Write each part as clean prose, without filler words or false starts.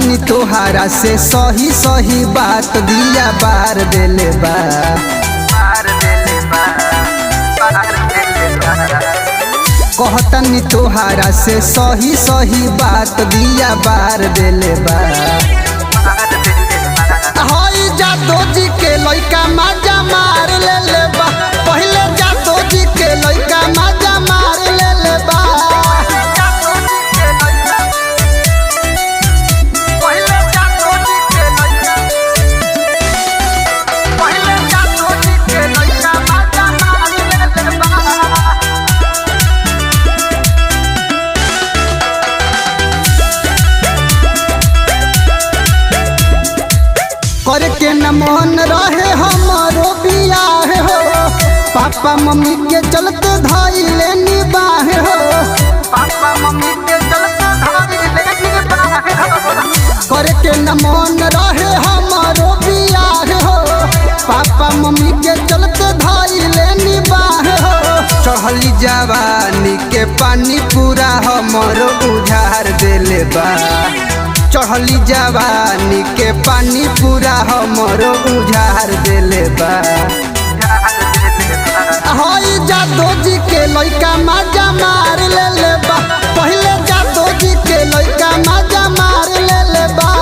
कहतनी तोहारा से सही सही बात दिया बार देले बा। कहतनी तोहारा से सही सही बात दिया बार देले बा। हई जादो जी के लइका मजा मार लेले बा। पहिले जादो जी के लइका मजा मार लेले बा। करे के न मन रहे हमारो बियाह हो। पापा मम्मी के चलते धइले निबाह हो। पापा मम्मी के चलते धइले निबाह हो। करे के न मन रहे हमारो बियाह हो। पापा मम्मी के चलते धइले निबाह हो। चढ़ली जवानी के पानी पूरा हमरो उझार देले बा। चढ़ली जवानी के पानी पूरा हमरो उझार देले बा। हई जादो जी के लइका मजा मार लेले बा। पहिले जादो जी के लइका मजा मार लेले बा।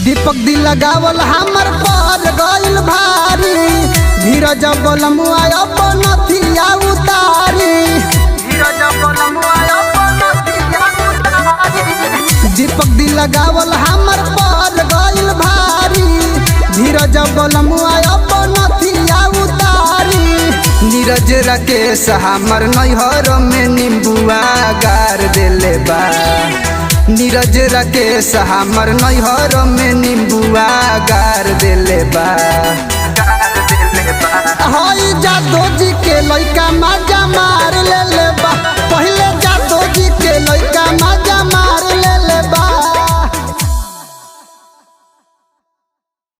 दीपक दी लगावल हमर पर गइल भारी। धीरज बलमुआ अपन थिया उतारी। दीपक दी लगावल हमर पर गइल भारी। धीरज बलमुआ अपन थिया उतारी। नीरज राकेश हमर नैहर में नींबुआ गार देले बा। नीरज राकेश हमर नैहर में नींबुआ गार देले बा। हई जादो जी के लइका मजा मार लेले बा। पहिले